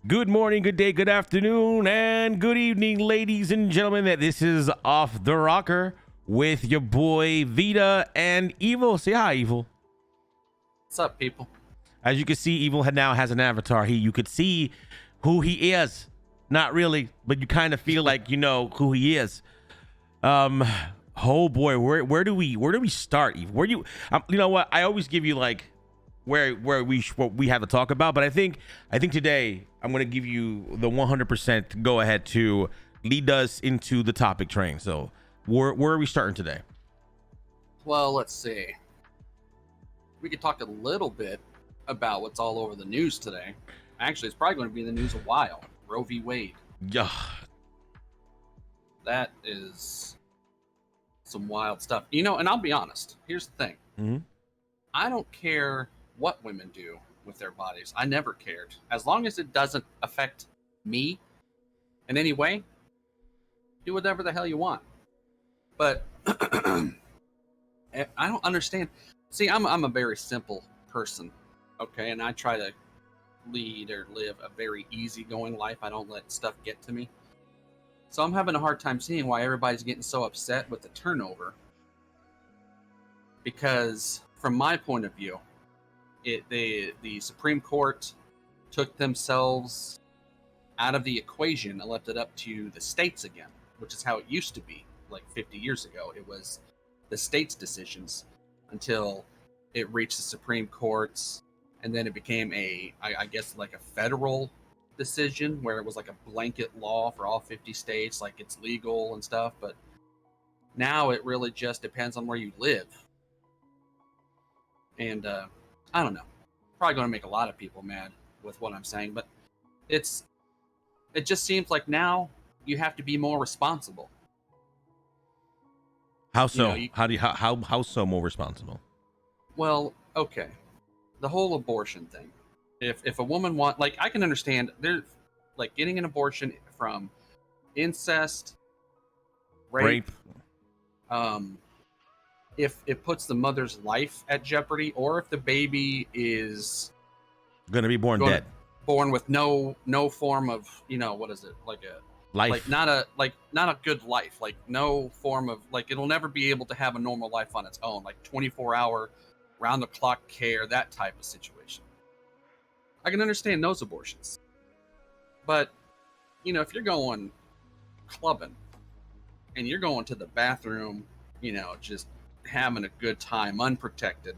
Good morning, good day, good afternoon, and good evening, ladies and gentlemen. This is Off the Rocker with your boy Vida and Evil. Say hi, Evil. What's up, people? As you can see, Evil now has an avatar. You could see who he is. Not really, but you kind of feel like you know who he is. Oh boy, where do we start, Evil? Where you know what? I always give you like what we have to talk about, but I think today I'm going to give you the 100% go ahead to lead us into the topic train. So where are we starting today? Well, let's see. We could talk a little bit about what's all over the news today. Actually, it's probably going to be in the news a while. Roe v. Wade. Yeah. That is some wild stuff. You know, and I'll be honest. Here's the thing. Mm-hmm. I don't care what women do with their bodies. I never cared. As long as it doesn't affect me in any way, do whatever the hell you want. But I don't understand. See, I'm a very simple person, okay? And I try to lead or live a very easygoing life. I don't let stuff get to me. So I'm having a hard time seeing why everybody's getting so upset with the turnover. Because from my point of view, the Supreme Court took themselves out of the equation and left it up to the states again, which is how it used to be like 50 years ago. It was the states' decisions until it reached the Supreme Courts, and then it became I guess like a federal decision where it was like a blanket law for all 50 states, like it's legal and stuff. But now it really just depends on where you live. And I don't know. Probably going to make a lot of people mad with what I'm saying, but it just seems like now you have to be more responsible. How so? How so more responsible? Well, okay. The whole abortion thing. If a woman like I can understand there's like getting an abortion from incest, rape. If it puts the mother's life at jeopardy, or if the baby is going to be born dead, born with no form of, you know, what is it, like a life, like not a good life, like no form of, like it'll never be able to have a normal life on its own, like 24-hour round the clock care, that type of situation. I can understand those abortions, but you know, if you're going clubbing and you're going to the bathroom, you know, just having a good time unprotected,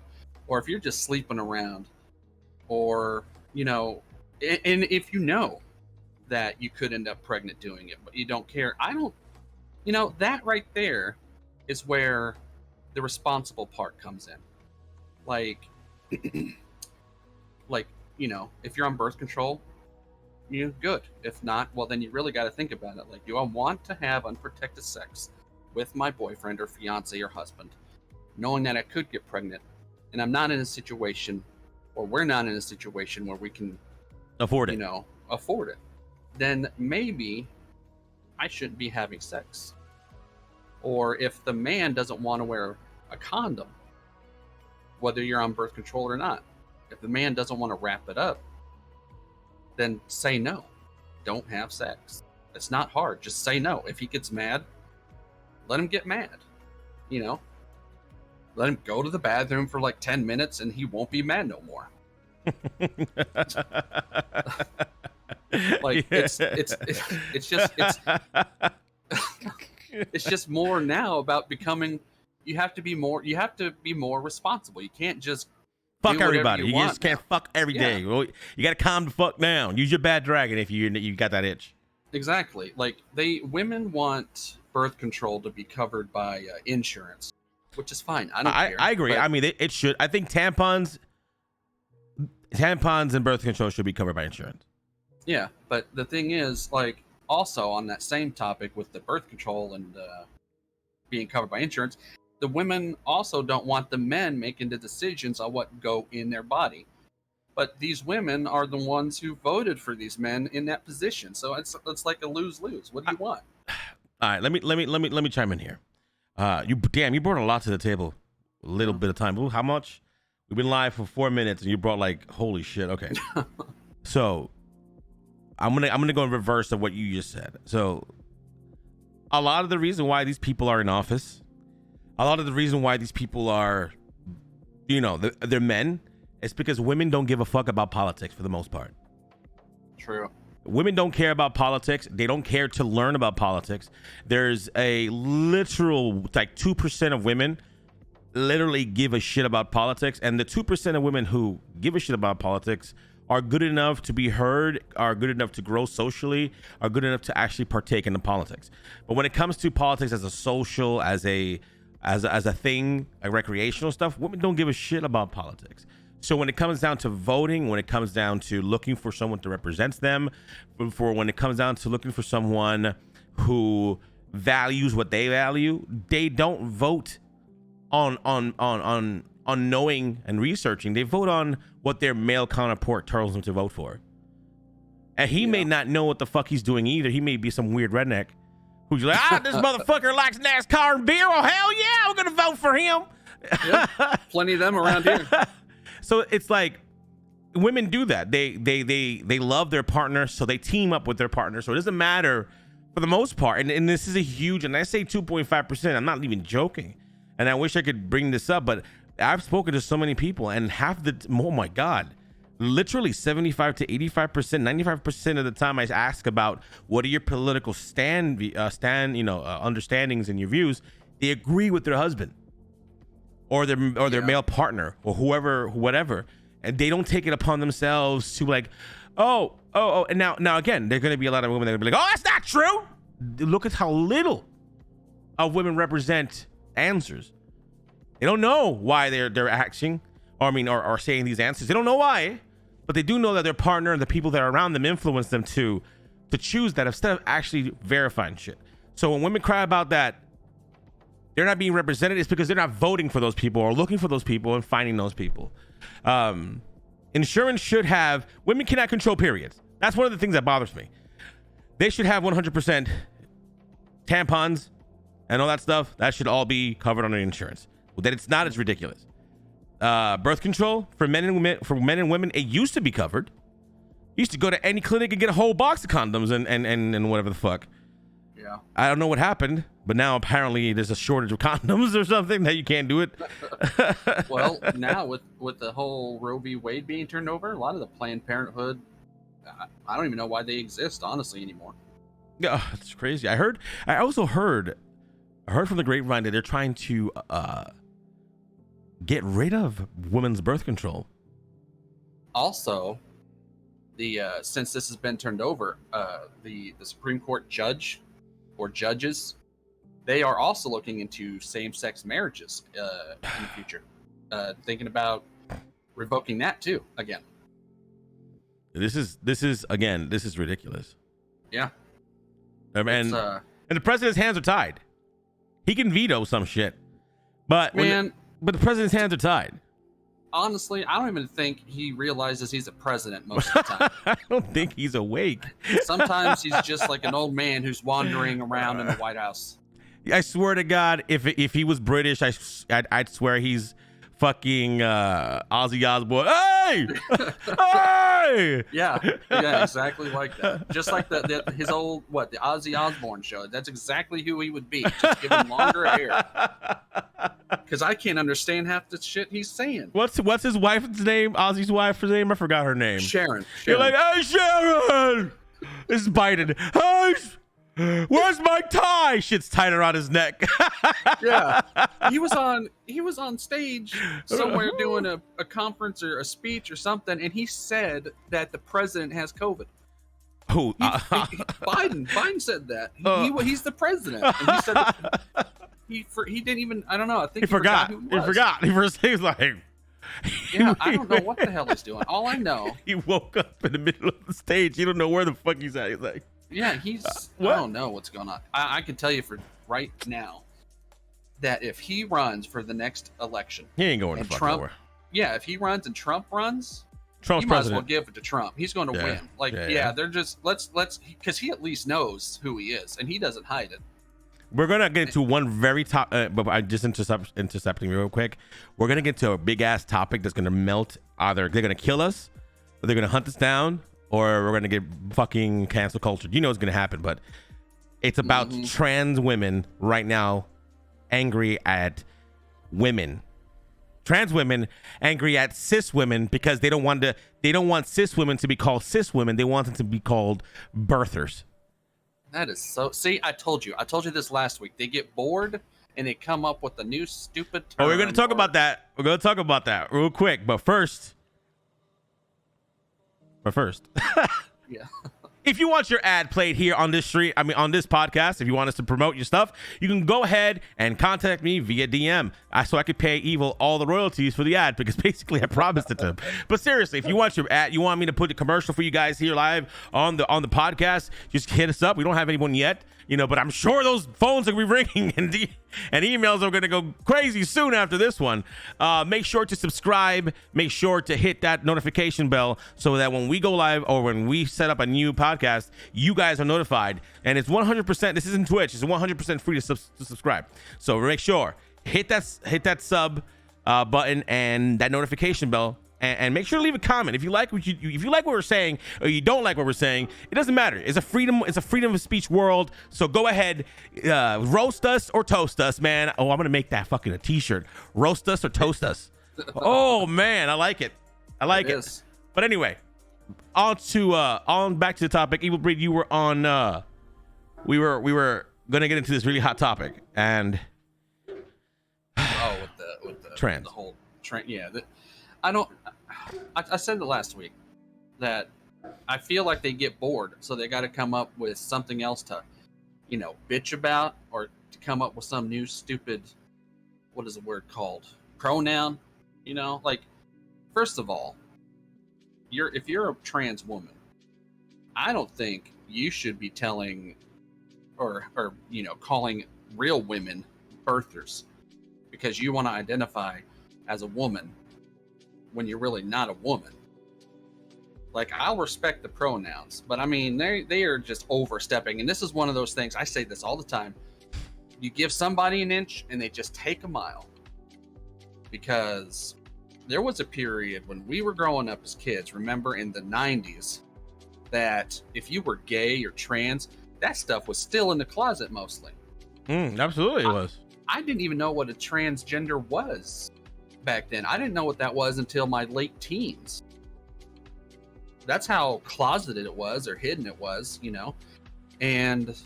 or if you're just sleeping around, or you know, and if you know that you could end up pregnant doing it but you don't care, you know, that right there is where the responsible part comes in. Like like, you know, if you're on birth control, you're good. If not, well, then you really got to think about it. Like, do I want to have unprotected sex with my boyfriend or fiance or husband, knowing that I could get pregnant, and I'm not in a situation, or we're not in a situation where we can afford it, you know, afford it, then maybe I shouldn't be having sex. Or if the man doesn't want to wear a condom, whether you're on birth control or not, if the man doesn't want to wrap it up, then say no. Don't have sex. It's not hard. Just say no. If he gets mad, let him get mad. You know, let him go to the bathroom for like 10 minutes and he won't be mad no more. Like it's just more now about becoming, you have to be more responsible. You can't just fuck everybody. You just can't fuck every day. Well, you got to calm the fuck down. Use your bad dragon if you got that itch. Exactly. Like women want birth control to be covered by insurance, which is fine. I don't care. I agree. I mean, it should. I think tampons and birth control should be covered by insurance. Yeah, but the thing is, like, also on that same topic with the birth control and being covered by insurance, the women also don't want the men making the decisions on what go in their body. But these women are the ones who voted for these men in that position. So it's like a lose-lose. What do you want? All right, let me chime in here. You brought a lot to the table. A little bit of time. Ooh, how much? We've been live for 4 minutes and you brought like, holy shit. Okay. So I'm gonna go in reverse of what you just said. So a lot of the reason why these people are in office, a lot of the reason why these people are, they're men, it's because women don't give a fuck about politics for the most part. True. Women don't care about politics. They don't care to learn about politics. There's a literal, like 2% of women literally give a shit about politics. And the 2% of women who give a shit about politics are good enough to be heard, are good enough to grow socially, are good enough to actually partake in the politics. But when it comes to politics as a social, as a thing, like recreational stuff, women don't give a shit about politics. So when it comes down to voting, when it comes down to looking for someone to represent them, when it comes down to looking for someone who values what they value, they don't vote on knowing and researching. They vote on what their male counterpart tells them to vote for. And he may not know what the fuck he's doing either. He may be some weird redneck who's like, this motherfucker likes NASCAR and beer. Oh, hell yeah, we're going to vote for him. Yeah, plenty of them around here. So it's like women do that. They love their partner, so they team up with their partner. So it doesn't matter for the most part. And this is a huge, and I say 2.5%, I'm not even joking. And I wish I could bring this up, but I've spoken to so many people, and oh my God, literally 75 to 85%, 95% of the time I ask about what are your political understandings and your views, they agree with their husband or their male partner or whatever, and they don't take it upon themselves to like, oh, and now again, there are going to be a lot of women that are going to be like, oh, that's not true. Look at how little of women represent answers. They don't know why they're acting, or saying these answers. They don't know why, but they do know that their partner and the people that are around them influence them to choose that instead of actually verifying shit. So when women cry about that, they're not being represented, it's because they're not voting for those people or looking for those people and finding those people. Insurance should have, women cannot control periods. That's one of the things that bothers me. They should have 100% tampons and all that stuff. That should all be covered under insurance. Well, that it's not, it's ridiculous. Birth control for men and women, it used to be covered. You used to go to any clinic and get a whole box of condoms and whatever the fuck. Yeah. I don't know what happened, but now apparently there's a shortage of condoms or something that you can't do it. Well, now with the whole Roe v. Wade being turned over, a lot of the Planned Parenthood, I don't even know why they exist, honestly, anymore. Yeah, it's crazy. I also heard from the grapevine that they're trying to get rid of women's birth control. Also, since this has been turned over, the Supreme Court judge or judges, they are also looking into same-sex marriages in the future, thinking about revoking that too again. This is ridiculous. Yeah, and the president's hands are tied. He can veto some shit, but the president's hands are tied. Honestly, I don't even think he realizes he's a president most of the time. I don't think he's awake. Sometimes he's just like an old man who's wandering around in the White House. I swear to God, if he was British, I'd swear he's fucking Ozzy Osbourne. Hey! Hey! Yeah, exactly like that. Just like his old, the Ozzy Osbourne show. That's exactly who he would be. Just give him longer hair. Because I can't understand half the shit he's saying. What's his wife's name? Ozzy's wife's name? I forgot her name. Sharon. You're like, hey, Sharon! This is Biden. Hey, where's my tie? Shit's tied around his neck. Yeah. He was on stage somewhere doing a conference or a speech or something, and he said that the president has COVID. Who? Biden said that. He's the president. And he said that he didn't even, I don't know. I think he forgot. He forgot. He was like, yeah, I don't know what the hell he's doing. All I know, he woke up in the middle of the stage. You don't know where the fuck he's at. He's like, yeah, I don't know what's going on. I can tell you for right now that if he runs for the next election, he ain't going to fuck nowhere. Yeah, if he runs and Trump runs, Trump's might president. as well give it to Trump. He's going to win. Like, they're just let's because he at least knows who he is and he doesn't hide it. We're gonna get to one very top, but I just intercepting real quick. We're gonna get to a big ass topic that's gonna melt. Either they're gonna kill us, or they're gonna hunt us down, or we're gonna get fucking cancel cultured. You know what's gonna happen, but it's about trans women right now angry at women. Trans women angry at cis women because they don't want cis women to be called cis women. They want them to be called birthers. That is so. See, I told you this last week. They get bored and they come up with a new stupid term. Oh, we're gonna talk about that. We're gonna talk about that real quick. But first, yeah. if you want your ad played here on this on this podcast, if you want us to promote your stuff, you can go ahead and contact me via DM so I could pay Evil all the royalties for the ad, because basically I promised it to him. But seriously, if you want your ad, you want me to put a commercial for you guys here live on the podcast, just hit us up. We don't have anyone yet, but I'm sure those phones are gonna be ringing and emails are gonna go crazy soon after this one. Make sure to subscribe. Make sure to hit that notification bell so that when we go live or when we set up a new podcast, you guys are notified. And it's 100%. This isn't Twitch. It's 100% free to subscribe. So make sure hit that sub button and that notification bell. And make sure to leave a comment if you like what we're saying or you don't like what we're saying. It doesn't matter. It's a freedom of speech world. So go ahead, roast us or toast us, man. Oh, I'm gonna make that fucking a t-shirt. Roast us or toast us. Oh man, I like it. But anyway, on back to the topic. Evil Breed, you were on. We were gonna get into this really hot topic and. With the trans. The whole trans. Yeah. I said it last week that I feel like they get bored, so they got to come up with something else to, bitch about, or to come up with some new stupid, what is the word called? Pronoun, like, first of all, if you're a trans woman, I don't think you should be telling or calling real women birthers because you want to identify as a woman when you're really not a woman. Like, I'll respect the pronouns, but I mean, they are just overstepping. And this is one of those things, I say this all the time. You give somebody an inch and they just take a mile. Because there was a period when we were growing up as kids, remember in the 90s, that if you were gay or trans, that stuff was still in the closet mostly. Absolutely it was. I didn't even know what a transgender was back then. I didn't know what that was until my late teens. That's how closeted it was or hidden it was, And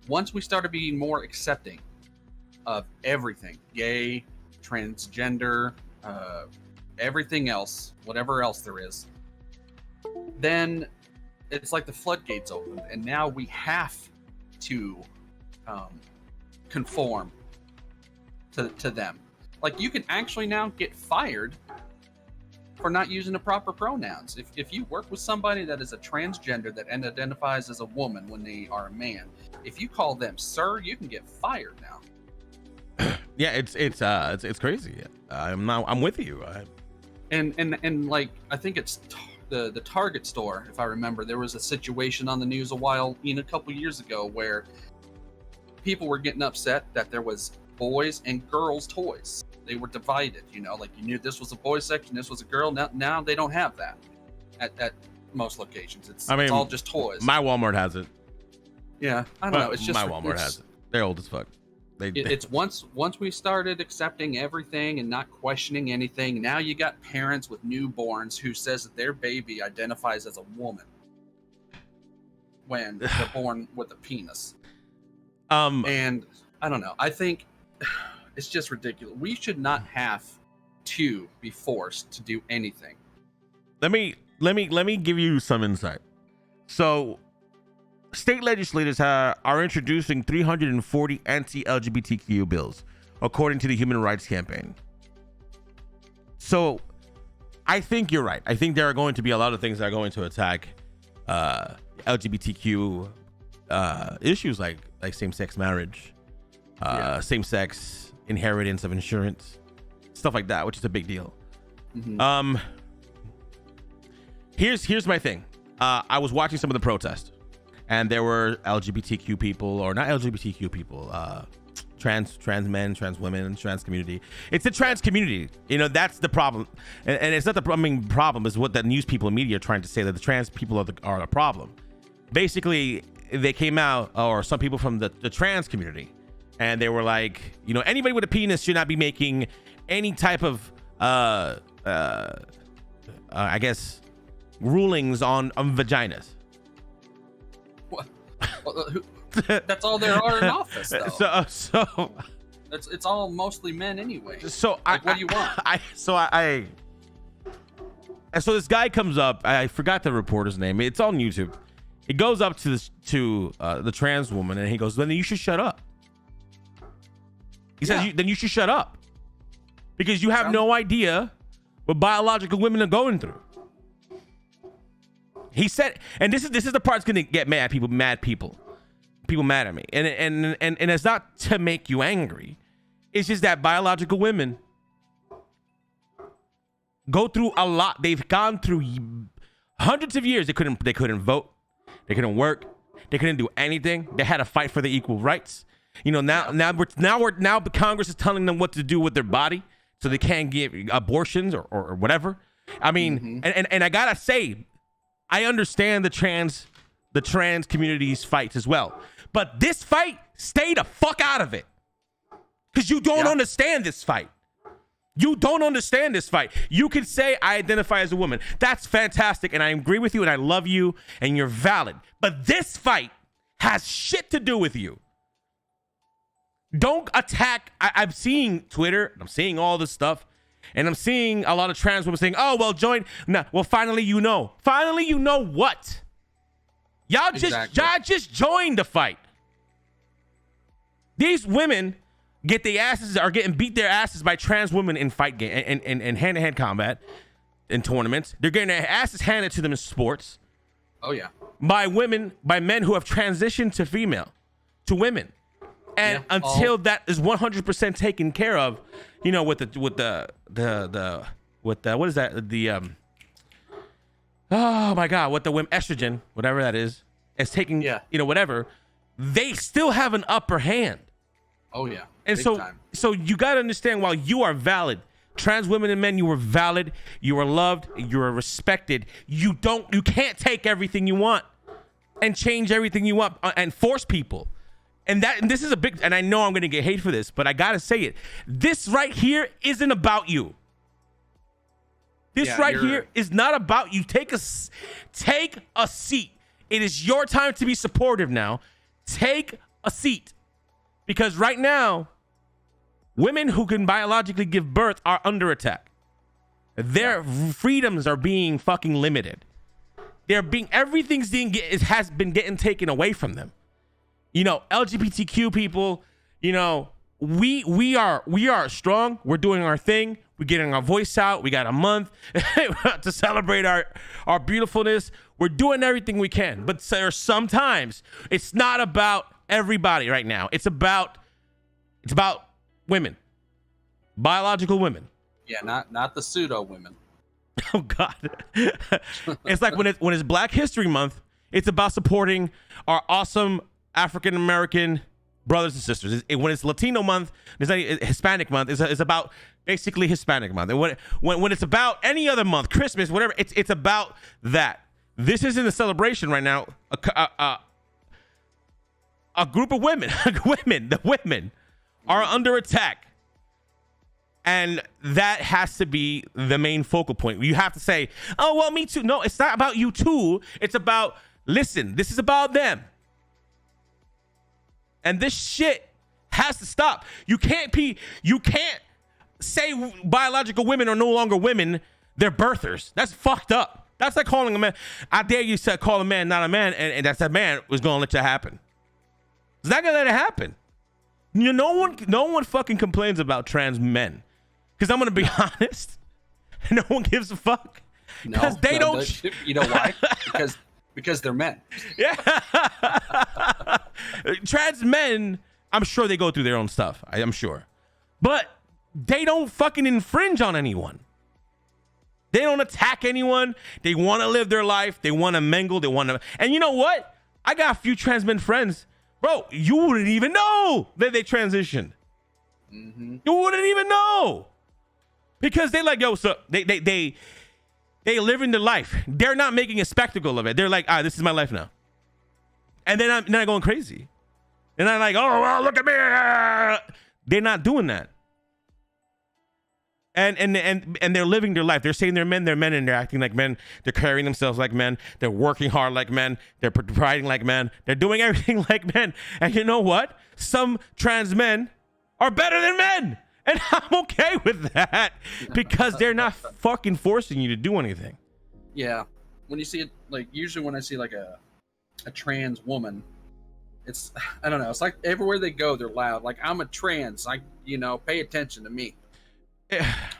once we started being more accepting of everything, gay, transgender, everything else, whatever else there is, then it's like the floodgates opened, and now we have to conform to them. Like, you can actually now get fired for not using the proper pronouns. If you work with somebody that is a transgender that identifies as a woman when they are a man, if you call them sir, you can get fired now. Yeah, it's crazy. I'm with you. And like, I think it's the Target store, if I remember, there was a situation on the news a couple years ago where people were getting upset that there was boys and girls toys. They were divided, like you knew this was a boy section, this was a girl. Now they don't have that at most locations. It's all just toys. My Walmart has it. Yeah, I don't know. It's just my Walmart has it. They're old as fuck. It's once we started accepting everything and not questioning anything. Now you got parents with newborns who says that their baby identifies as a woman when they're born with a penis. And I don't know. I think it's just ridiculous. We should not have to be forced to do anything. Let me give you some insight. So, state legislators are introducing 340 anti-LGBTQ bills, according to the Human Rights Campaign. So, I think you're right. I think there are going to be a lot of things that are going to attack LGBTQ issues like same-sex marriage, same-sex inheritance of insurance, stuff like that, which is a big deal. Mm-hmm. Here's my thing. I was watching some of the protests, and there were LGBTQ people, or not LGBTQ people, trans men, trans women, trans community. It's the trans community. You know, that's the problem. And it's not the problem is what the news people and media are trying to say, that the trans people are the problem. Basically, they came out, or some people from the trans community, and they were like, you know, anybody with a penis should not be making any type of I guess rulings on vaginas. What? That's all there are in office, though. So it's all mostly men anyway. So like, what do you want? So this guy comes up. I forgot the reporter's name. It's on YouTube. He goes up to the trans woman, and he goes, "Then you should shut up." He says, "Then you should shut up, because you have no idea what biological women are going through." He said, and this is the part that's gonna get people mad at me, and it's not to make you angry. It's just that biological women go through a lot. They've gone through hundreds of years. They couldn't vote. They couldn't work. They couldn't do anything. They had to fight for their equal rights. You know, now Congress is telling them what to do with their body, so they can't give abortions or whatever. I mean, and I gotta say, I understand the trans community's fights as well, but this fight, stay the fuck out of it, because you don't understand this fight. You don't understand this fight. You can say, I identify as a woman. That's fantastic, and I agree with you, and I love you, and you're valid. But this fight has shit to do with you. Don't attack. I'm seeing Twitter, I'm seeing all this stuff, and I'm seeing a lot of trans women saying, "Oh, well, join." No, well, finally, you know. Finally, you know what? Y'all just joined the fight. These women are getting beat their asses by trans women in fight game and hand-to-hand combat in tournaments. They're getting their asses handed to them in sports. Oh yeah. By men who have transitioned to women. And until that is 100% taken care of, you know, with the what is that? Oh my God, what the women estrogen, whatever that is taking, you know, whatever, they still have an upper hand. Oh yeah. And so you got to understand, while you are valid, trans women and men, you are valid, you are loved, you are respected. You can't take everything you want and change everything you want and force people. And this is a big, and I know I'm going to get hate for this, but I got to say it. This right here isn't about you. This here is not about you. Take a seat. It is your time to be supportive now. Take a seat. Because right now, women who can biologically give birth are under attack. Their freedoms are being fucking limited. Has been getting taken away from them. You know, LGBTQ people, you know, we are strong. We're doing our thing. We're getting our voice out. We got a month to celebrate our beautifulness. We're doing everything we can. But sometimes it's not about everybody right now. It's about women, biological women. Yeah, not the pseudo women. Oh God. It's like when it's Black History Month, it's about supporting our awesome African American brothers and sisters. When it's Latino month, it's not Hispanic month. It's about basically Hispanic month. And when it's about any other month, Christmas, whatever, it's about that. This isn't a celebration right now. A group of women, the women are under attack, and that has to be the main focal point. You have to say, "Oh well, me too." No, it's not about you too. It's about, listen, this is about them. And this shit has to stop. You can't say biological women are no longer women. They're birthers. That's fucked up. That's like calling a man. I dare you to call a man not a man, and that's that man was going to let that happen. It's not going to let it happen. You know, no one fucking complains about trans men. Because I'm going to be honest. No one gives a fuck. Because they don't. You know why? Because they're men. Yeah. Trans men, I'm sure they go through their own stuff. I'm sure. But they don't fucking infringe on anyone. They don't attack anyone. They want to live their life. They want to mingle. And you know what? I got a few trans men friends Bro, you wouldn't even know that they transitioned. Mm-hmm. You wouldn't even know. Because they like, yo, so they live in their life. They're not making a spectacle of it. They're like, this is my life now. And they're not going crazy. They're not like, oh, well, look at me. They're not doing that. And they're living their life. They're saying they're men, and they're acting like men. They're carrying themselves like men. They're working hard like men. They're providing like men. They're doing everything like men. And you know what? Some trans men are better than men. And I'm okay with that because they're not fucking forcing you to do anything. Yeah. When you see it, like, usually when I see like a trans woman, it's, I don't know, it's like everywhere they go, they're loud. Like, I'm a trans. Pay attention to me.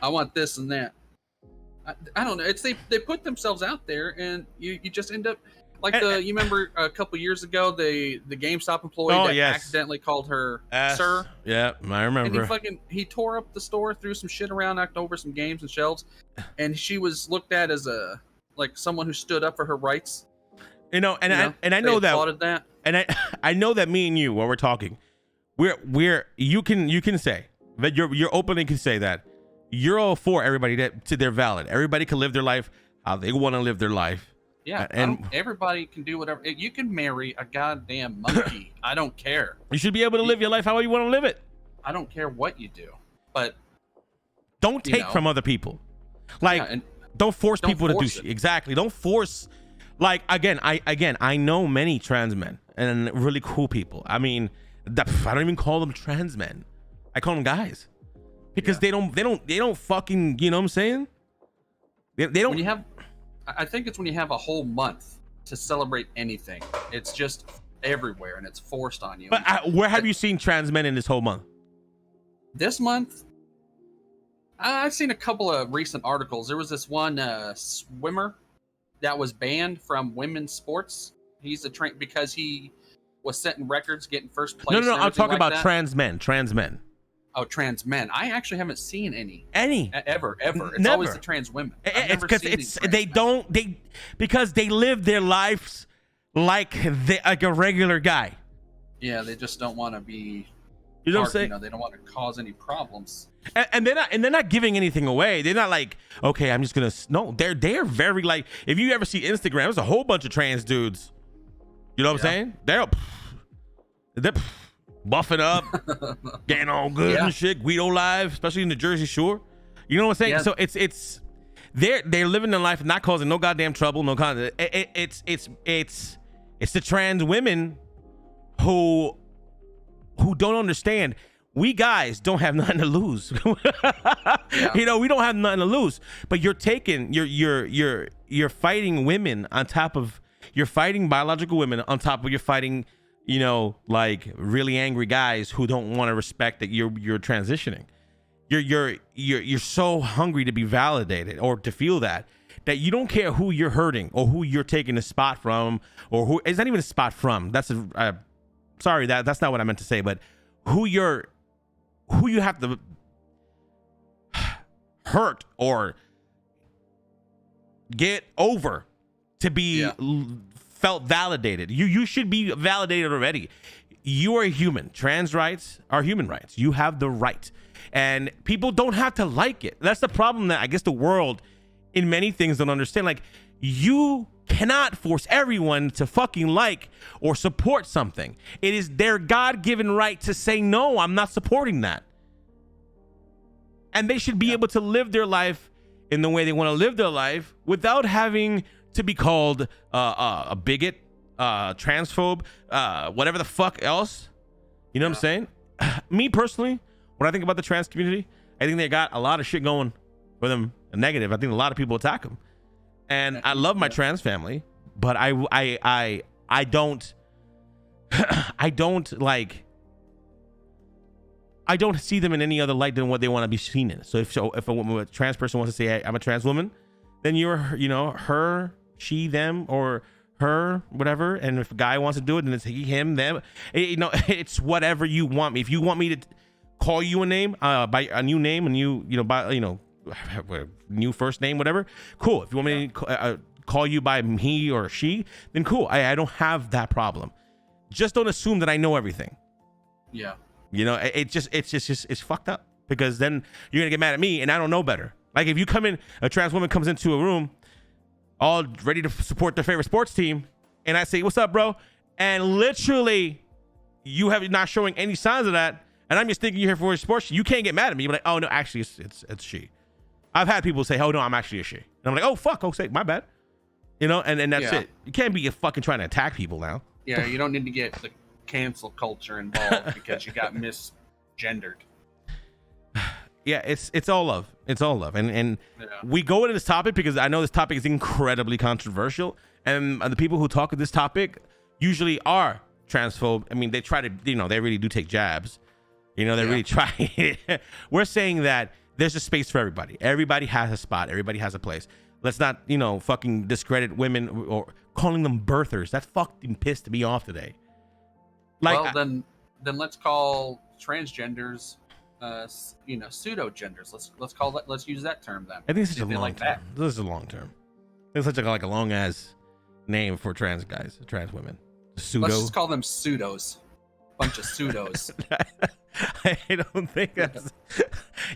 I want this and that. I don't know. It's they put themselves out there, and you just end up like you remember a couple years ago the GameStop employee that accidentally called her sir. Yeah, I remember. And he tore up the store, threw some shit around, knocked over some games and shelves, and she was looked at as someone who stood up for her rights. I know that. And I know that me and you, while we're talking, you can say that you're openly can say that you're all for everybody they're valid. Everybody can live their life how they want to live their life. Yeah, and everybody can do whatever. You can marry a goddamn monkey. I don't care. You should be able to live your life how you want to live it. I don't care what you do, but don't take from other people. Like, don't force people to do shit. Exactly. Don't force. Like, I know many trans men and really cool people. I mean, I don't even call them trans men. I call them guys because they don't fucking, you know what I'm saying? They don't. I think it's when you have a whole month to celebrate anything. It's just everywhere and it's forced on you. But where have you seen trans men in this whole month? This month, I've seen a couple of recent articles. There was this one swimmer that was banned from women's sports. He's because he was setting records, getting first place. No, I'm talking about trans men. Trans men. Oh, trans men. I actually haven't seen any. Ever. It's Never. Always the trans women. It's because because they live their lives like a regular guy. Yeah, they just don't want to be. You know what I'm saying? They don't want to cause any problems. And they're not giving anything away. They're not like, okay, I'm just gonna. No, they're very like. If you ever see Instagram, there's a whole bunch of trans dudes. You know what I'm saying? They're buffing up, getting all good and shit. Guido live, especially in the Jersey Shore. You know what I'm saying? Yeah. So it's they're living their life, not causing no goddamn trouble, no kind of. It's the trans women who don't understand. We guys don't have nothing to lose. We don't have nothing to lose. But you're fighting women on top of you're fighting biological women on top of you're fighting. Like really angry guys who don't want to respect that you're transitioning. You're so hungry to be validated or to feel that you don't care who you're hurting or who you're taking a spot from or who it's not even a spot from. That's sorry that's not what I meant to say, but who you have to hurt or get over to be felt validated. You should be validated already. You are a human. Trans rights are human rights. You have the right. And people don't have to like it. That's the problem that I guess the world in many things don't understand. Like, you cannot force everyone to fucking like or support something. It is their God-given right to say, no, I'm not supporting that. And they should be able to live their life in the way they want to live their life without having to be called a bigot, transphobe, whatever the fuck else. You know what I'm saying? Me personally, when I think about the trans community, I think they got a lot of shit going for them negative. I think a lot of people attack them. And I love my trans family, but I don't I don't see them in any other light than what they want to be seen in. So if a trans person wants to say, hey, I'm a trans woman, then you're, her, she, them, or her, whatever. And if a guy wants to do it, then it's he, him, them. It's whatever you want me. If you want me to call you a name, by a new name, and new first name, whatever, cool. If you want me to call you by he or she, then cool. I don't have that problem. just don't assume that I know everything. Yeah. You know, it's fucked up, because then you're gonna get mad at me and I don't know better. Like, if you come in, a trans woman comes into a room all ready to support their favorite sports team, and I say, "What's up, bro?" and literally you have not showing any signs of that, and I'm just thinking you're here for a sports, you can't get mad at me. You're like, "Oh no, actually it's she." I've had people say, "Oh no, I'm actually a she," and I'm like, "Oh fuck, oh say my bad," you know, and that's it. You can't be fucking trying to attack people now. Yeah, you don't need to get the cancel culture involved because you got misgendered. Yeah, it's all love. It's all love. And we go into this topic because I know this topic is incredibly controversial, and the people who talk of this topic usually are transphobe. I mean, they try to, they really do take jabs. They really try. We're saying that there's a space for everybody. Everybody has a spot. Everybody has a place. Let's not, fucking discredit women or calling them birthers. That fucking pissed me off today. Like, well, then let's call transgenders, pseudo genders. Let's use that term then. I think it's such a long term. This is a long term. It's such a long ass name for trans guys, trans women. Pseudo. Let's just call them pseudos. Bunch of pseudos. I don't think that's.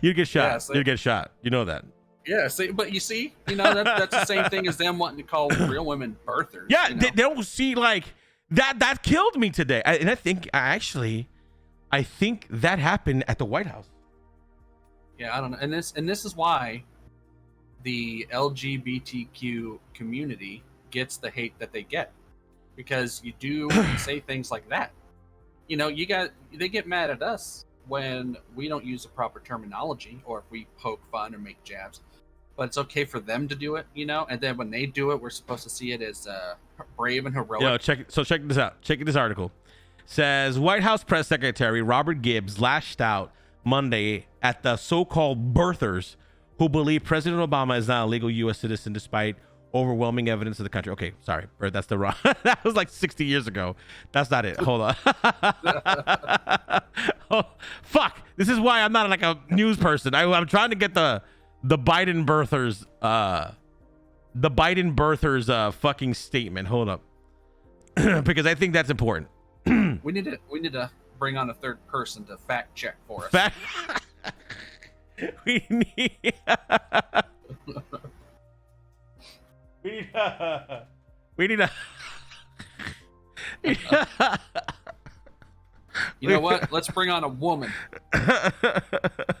You'd get shot. You'd get shot. You know that. Yeah, but you see, that's the same thing as them wanting to call real women birthers. Yeah, they don't see like that. That killed me today, and I think that happened at the White House. Yeah, I don't know, and this is why the LGBTQ community gets the hate that they get, because you do say things like that. They get mad at us when we don't use the proper terminology, or if we poke fun or make jabs. But it's okay for them to do it, and then when they do it, we're supposed to see it as brave and heroic. Yo, check this out. Check this article. Says White House Press Secretary Robert Gibbs lashed out Monday at the so-called birthers who believe President Obama is not a legal U.S. citizen despite overwhelming evidence of the country. Okay, sorry, that's the wrong. That was like 60 years ago. That's not it. Hold on. Oh, fuck. This is why I'm not like a news person. I'm trying to get the Biden birthers fucking statement. Hold up. Because I think that's important. We need to bring on a third person to fact check for us. We need You know what? Let's bring on a woman.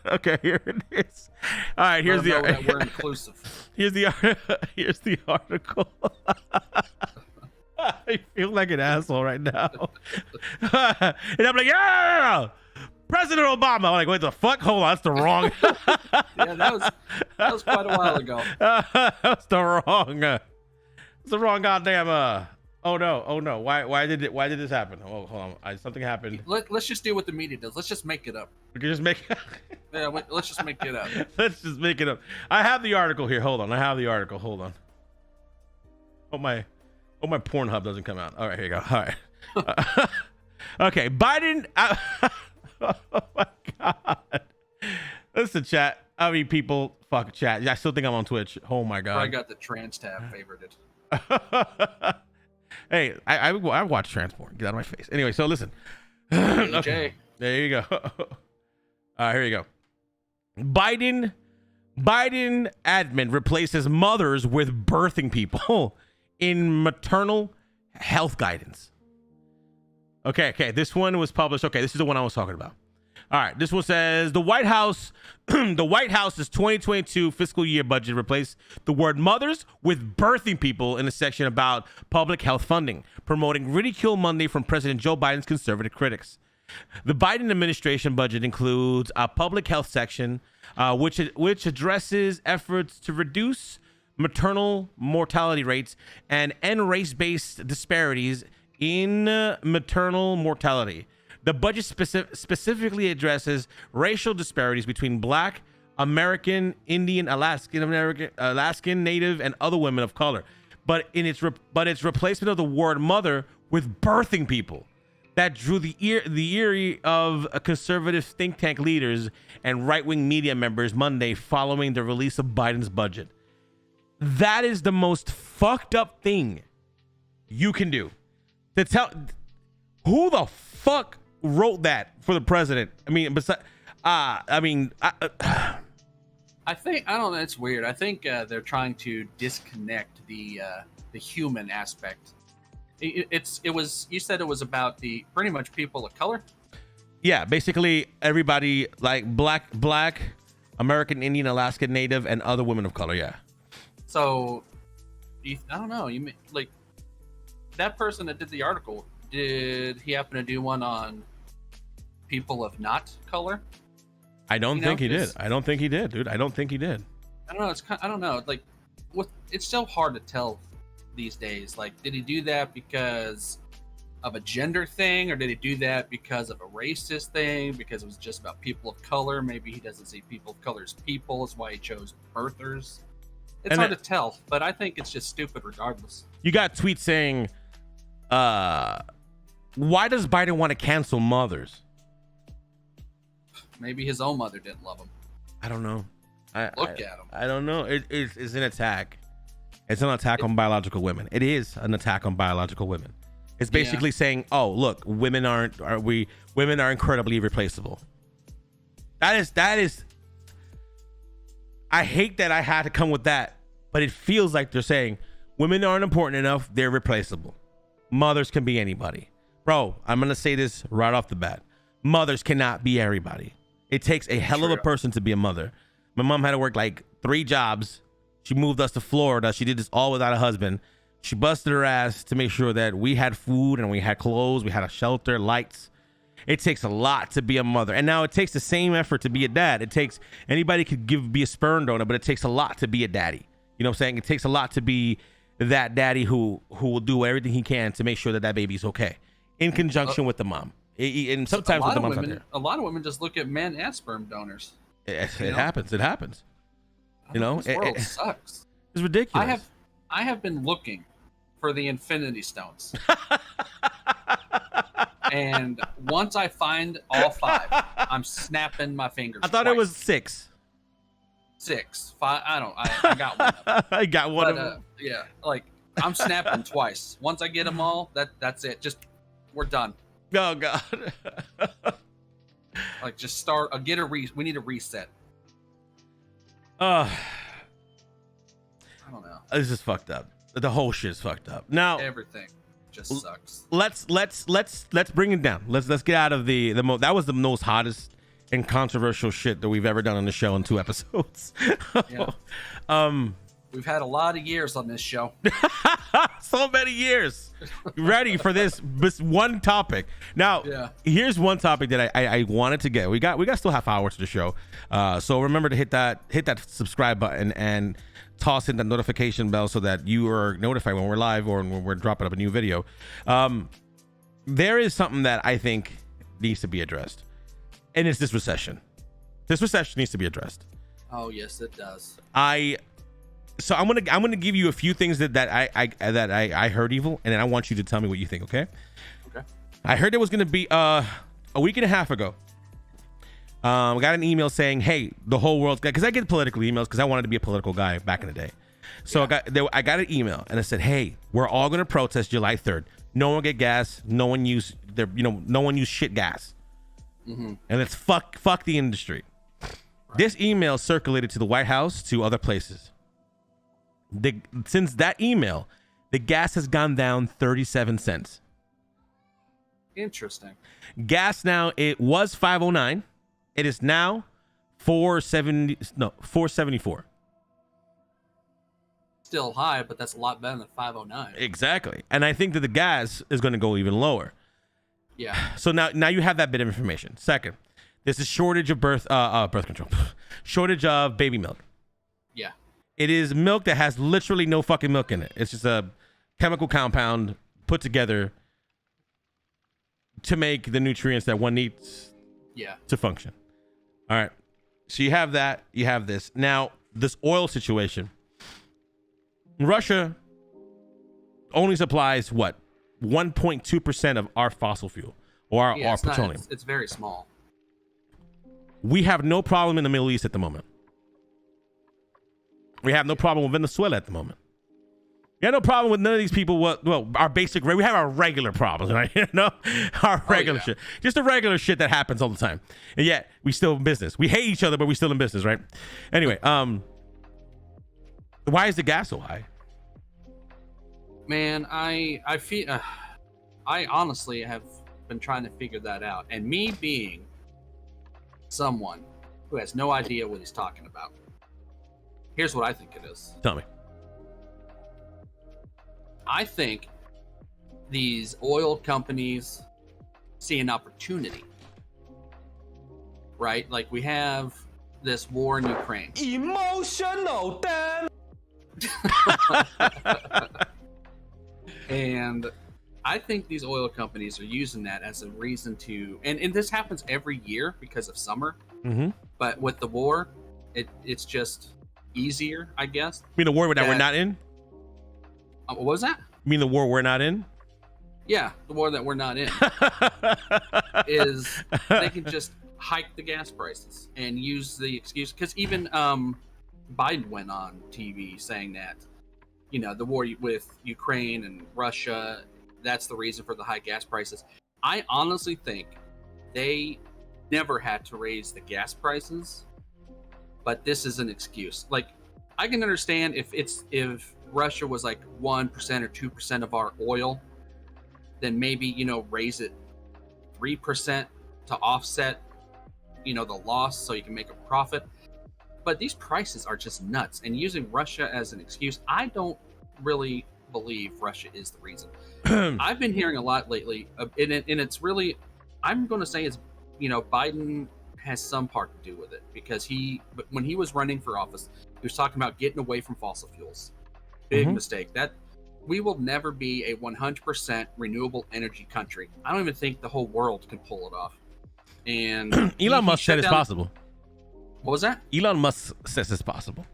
Okay, here it is. All right, here's the that we're inclusive. Here's the article. I feel like an asshole right now. And I'm like, yeah, President Obama. I'm like, wait, the fuck? Hold on, that's the wrong. Yeah, that was quite a while ago. That's the wrong goddamn. Oh no. Why did this happen? Oh, hold on. Something happened. Let's just do what the media does. Let's just make it up. We can just make. Yeah, let's just make it up. Let's just make it up. I have the article here. Hold on. Hold on. Oh my Pornhub doesn't come out. All right, here you go. All right. Okay, Biden. Oh my god. Listen, chat. I mean, people. Fuck chat. I still think I'm on Twitch. Oh my god. I got the trans tab favorited. Hey, I watch trans porn. Get out of my face. Anyway, so listen. Okay. There you go. All right, here you go. Biden admin replaces mothers with birthing people in maternal health guidance. Okay. This one was published. Okay, this is the one I was talking about. All right, this one says the White House's 2022 fiscal year budget replaced the word mothers with birthing people in a section about public health funding, promoting ridicule Monday from President Joe Biden's conservative critics. The Biden administration budget includes a public health section, which addresses efforts to reduce maternal mortality rates and end race-based disparities in maternal mortality. The budget specifically addresses racial disparities between Black, American, Indian, Alaskan, Native, and other women of color, but its replacement of the word mother with birthing people that drew the ear of conservative think tank leaders and right-wing media members Monday following the release of Biden's budget. That is the most fucked up thing you can do. To tell Who the fuck wrote that for the president? I mean, I don't know. It's weird. I think they're trying to disconnect the human aspect. It was. You said it was about the pretty much people of color. yeah, basically everybody like black, American Indian, Alaska Native, and other women of color. Yeah. So, I don't know. Like that person that did the article. Did he happen to do one on people of not color? I don't think he did. I don't think he did, dude. I don't think he did. I don't know. I don't know. Like, it's so hard to tell these days. Like, did he do that because of a gender thing, or did he do that because of a racist thing? Because it was just about people of color. Maybe he doesn't see people of color as people. That's why he chose birthers. It's hard to tell, but I think it's just stupid regardless. You got tweets saying, why does Biden want to cancel mothers? Maybe his own mother didn't love him. I don't know. Look at him. I don't know. It's an attack. It's an attack on biological women. It is an attack on biological women. It's basically saying, oh, look, women are incredibly irreplaceable. That is. I hate that I had to come with that, but it feels like they're saying women aren't important enough. They're replaceable. Mothers can be anybody. Bro, I'm going to say this right off the bat. Mothers cannot be everybody. It takes a hell of a person to be a mother. My mom had to work like 3 jobs. She moved us to Florida. She did this all without a husband. She busted her ass to make sure that we had food and we had clothes, we had a shelter, lights. It takes a lot to be a mother. And now it takes the same effort to be a dad. It takes, anybody could be a sperm donor, but it takes a lot to be a daddy. You know what I'm saying? It takes a lot to be that daddy who will do everything he can to make sure that baby's okay, in conjunction with the mom. And sometimes with the mom's not there. A lot of women just look at men as sperm donors. It happens. It happens. You know, this world sucks. It's ridiculous. I have been looking for the Infinity Stones, and once I find all 5, I'm snapping my fingers. I thought twice. It was 6. 6, 5. I got one of them. I got one of them. Yeah, like I'm snapping twice. Once I get them all, that's it. Just we're done. Oh God. Like just start. We need a reset. I don't know. This is fucked up. The whole shit's fucked up. Now everything just sucks. Let's bring it down. Let's get out of that was the most hottest and controversial shit that we've ever done on the show in 2 episodes. Yeah. We've had a lot of years on this show. So many years. Ready for this one topic. Now, Here's one topic that I wanted to get. We got still half hours to the show. So remember to hit that subscribe button and toss in the notification bell so that you are notified when we're live or when we're dropping up a new video. There is something that I think needs to be addressed, and it's this recession. This recession needs to be addressed. Oh yes, it does. So I'm gonna give you a few things that I heard, Evil, and then I want you to tell me what you think. Okay. Okay. I heard it was gonna be a week and a half ago. I got an email saying, "Hey, the whole world's got," because I get political emails because I wanted to be a political guy back in the day. So I got an email and it said, "Hey, we're all gonna protest July 3rd. No one get gas. No one use shit gas, and let's fuck the industry." Right. This email circulated to the White House, to other places. Since that email, the gas has gone down 37 cents. Interesting. Gas now, it was $5.09. It is now $4.74. Still high, but that's a lot better than $5.09. Exactly. And I think that the gas is going to go even lower. Yeah. So now you have that bit of information. Second, there's a shortage of birth control. Shortage of baby milk. Yeah. It is milk that has literally no fucking milk in it. It's just a chemical compound put together to make the nutrients that one needs to function. All right. So you have that. You have this. Now, this oil situation. Russia only supplies, 1.2% of our fossil fuel or our petroleum. It's very small. We have no problem in the Middle East at the moment. We have no problem with Venezuela at the moment. We got no problem with none of these people. Well, our basic, we have our regular problems, right? Our regular shit, just the regular shit that happens all the time, and yet we still in business. We hate each other, but we still in business, right? Anyway, why is the gas so high? Man, I feel I honestly have been trying to figure that out, and me being someone who has no idea what he's talking about, here's what I think it is. Tell me. I think these oil companies see an opportunity, right? Like we have this war in Ukraine. Emotional damn. And I think these oil companies are using that as a reason to, and this happens every year because of summer. Mm-hmm. But with the war, it's just easier, I guess. You mean the war that we're not in? What was that? You mean the war we're not in? Yeah, the war that we're not in is they can just hike the gas prices and use the excuse, because even Biden went on TV saying that, you know, the war with Ukraine and Russia, that's the reason for the high gas prices. I honestly think they never had to raise the gas prices, but this is an excuse. Like, I can understand if Russia was like 1% or 2% of our oil, then maybe, you know, raise it 3% to offset, you know, the loss so you can make a profit. But these prices are just nuts, and using Russia as an excuse, I don't really believe Russia is the reason. I've been hearing a lot lately, and it's really, I'm going to say it's, you know, Biden has some part to do with it, because when he was running for office, he was talking about getting away from fossil fuels. Big mistake. That we will never be a 100% renewable energy country. I don't even think the whole world can pull it off. And Elon Musk said it's possible. What was that? Elon Musk says it's possible.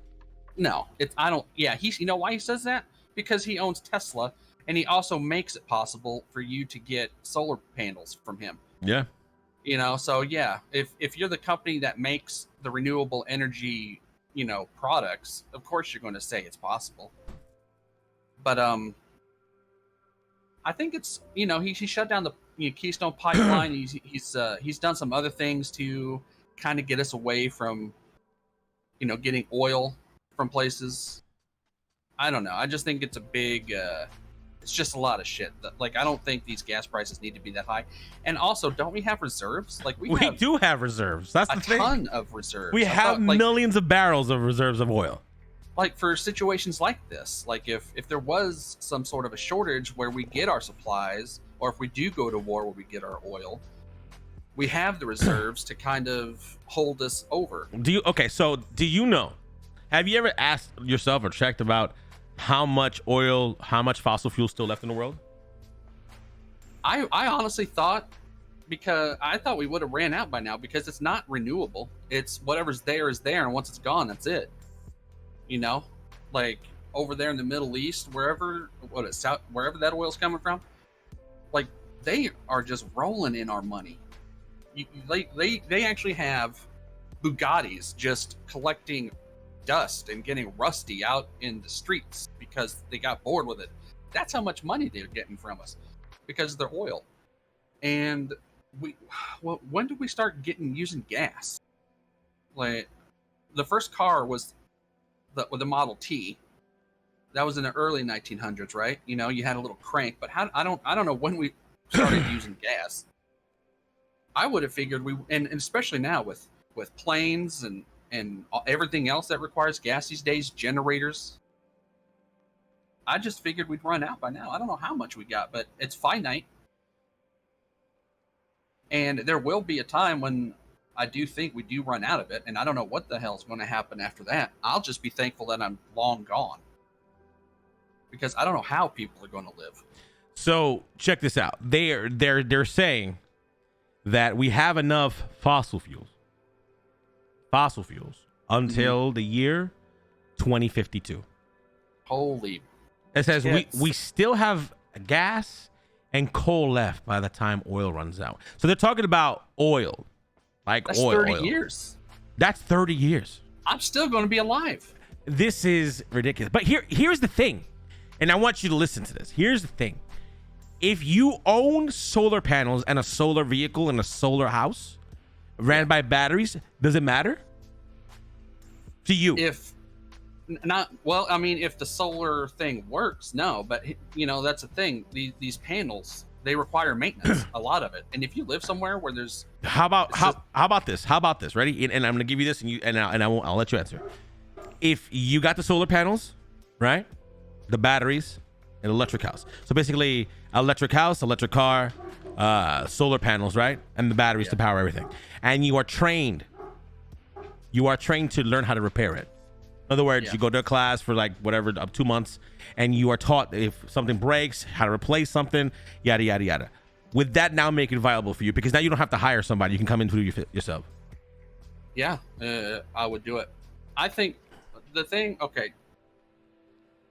No, I don't. Yeah, you know why he says that? Because he owns Tesla, and he also makes it possible for you to get solar panels from him. Yeah. You know, so yeah, if you're the company that makes the renewable energy, you know, products, of course you're going to say it's possible. But I think it's, you know, he shut down the Keystone Pipeline. he's done some other things to kind of get us away from, you know, getting oil from places. I don't know. I just think it's a big, it's just a lot of shit. Like, I don't think these gas prices need to be that high. And also, don't we have reserves? Like, we do have reserves. That's the thing. A ton of reserves. We have millions of barrels of reserves of oil. Like, for situations like this, like if there was some sort of a shortage where we get our supplies, or if we do go to war where we get our oil, we have the reserves to kind of hold us over. So do you know, have you ever asked yourself or checked about how much oil, how much fossil fuel still left in the world? I honestly thought, because I thought we would have ran out by now, because it's not renewable. It's whatever's there is there, and once it's gone, that's it. You know, like over there in the Middle East, wherever that oil's coming from, like they are just rolling in our money. They actually have Bugattis just collecting dust and getting rusty out in the streets because they got bored with it. That's how much money they're getting from us because of their oil. And when did we start using gas? Like, the first car was the Model T. That was in the early 1900s, right? You know, you had a little crank, but I don't know when we started using gas. I would have figured and especially now with planes and everything else that requires gas these days, generators. I just figured we'd run out by now. I don't know how much we got, but it's finite. And there will be a time when I do think we do run out of it, and I don't know what the hell is going to happen after that. I'll just be thankful that I'm long gone, because I don't know how people are going to live. So check this out. They're saying that we have enough fossil fuels until the year 2052. Holy. It says we still have gas and coal left by the time oil runs out. So they're talking about oil. That's 30 years. That's 30 years. I'm still going to be alive. This is ridiculous. But here's the thing. And I want you to listen to this. Here's the thing. If you own solar panels and a solar vehicle and a solar house ran by batteries, does it matter to you? If not, well, I mean, if the solar thing works, no. But that's the thing. These panels, they require maintenance, a lot of it. And if you live somewhere where there's how about this? How about this? Ready? And I'm gonna give you this, and I'll let you answer. If you got the solar panels, right, the batteries, an electric house. So basically, electric house, electric car, solar panels, right, and the batteries to power everything. And you are trained. You are trained to learn how to repair it. In other words, you go to a class for like whatever, up 2 months, and you are taught if something breaks, how to replace something, yada, yada, yada. Would that now make it viable for you? Because now you don't have to hire somebody. You can come in and do it yourself. Yeah, I would do it. I think the thing,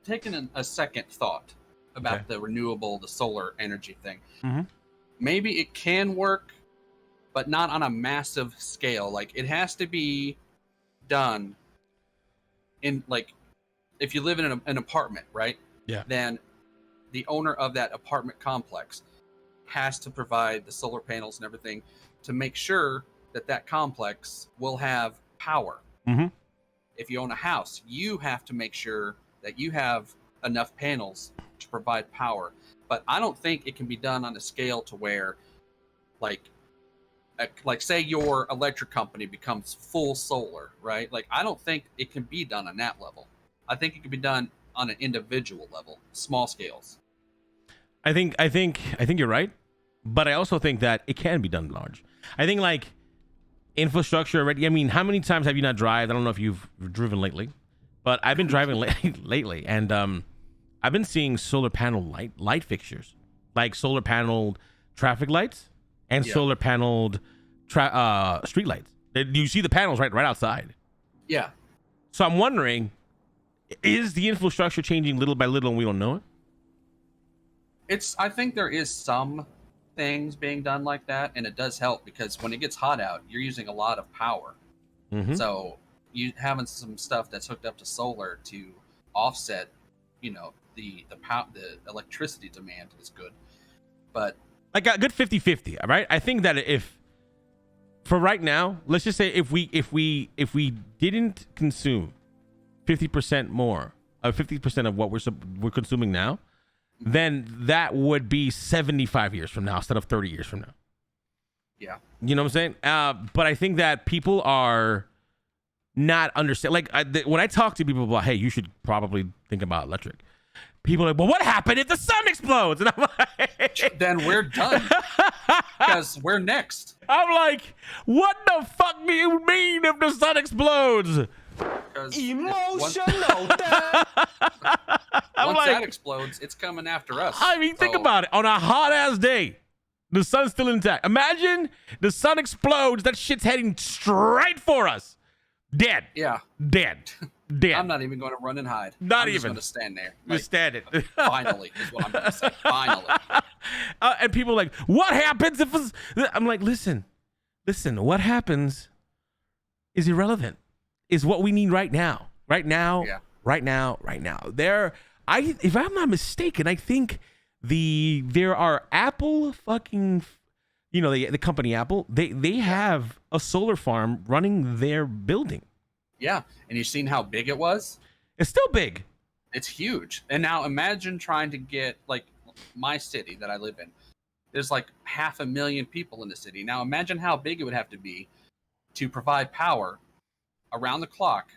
taking a second thought about the solar energy thing. Mm-hmm. Maybe it can work, but not on a massive scale. Like, it has to be done in, like, if you live in an apartment, right? Yeah. Then the owner of that apartment complex has to provide the solar panels and everything to make sure that complex will have power. Mm-hmm. If you own a house, you have to make sure that you have enough panels to provide power. But I don't think it can be done on a scale to where, like say your electric company becomes full solar, right? Like, I don't think it can be done on that level. I think it can be done on an individual level, small scales. I think you're right, but I also think that it can be done large. I think like infrastructure already. I mean, how many times have you not driven? I don't know if you've driven lately, but I've been driving lately, and I've been seeing solar panel light fixtures, like solar paneled traffic lights and solar paneled street lights. You see the panels right outside. Yeah. So I'm wondering, is the infrastructure changing little by little and we don't know it? I think there is some things being done like that, and it does help because when it gets hot out, you're using a lot of power. Mm-hmm. So you having some stuff that's hooked up to solar to offset, the electricity demand is good. But like a good 50-50, right? I think that if for right now, let's just say if we didn't consume 50% more, 50% of what we're consuming now, then that would be 75 years from now instead of 30 years from now. Yeah. You know what I'm saying? But I think that people are not understand. Like when I talk to people about, hey, you should probably think about electric. People are like, well, what happened if the sun explodes? And I'm like, then we're done because we're next. I'm like, what the fuck do you mean if the sun explodes? Emotional. Once that explodes, it's coming after us. I mean, think about it. On a hot ass day, the sun's still intact. Imagine the sun explodes. That shit's heading straight for us. Dead. Yeah. Dead. I'm not even going to run and hide. I'm just even going to stand there. Just stand it. Finally, is what I'm going to say. Finally. And people are like, what happens if it's... I'm like, listen. What happens is irrelevant. Is what we need right now. Right now. Yeah. Right now. If I'm not mistaken, I think there are Apple fucking, the company Apple, they have a solar farm running their building. Yeah, and you've seen how big it was? It's still big. It's huge. And now imagine trying to get, like, my city that I live in. There's like 500,000 people in the city. Now imagine how big it would have to be to provide power around the clock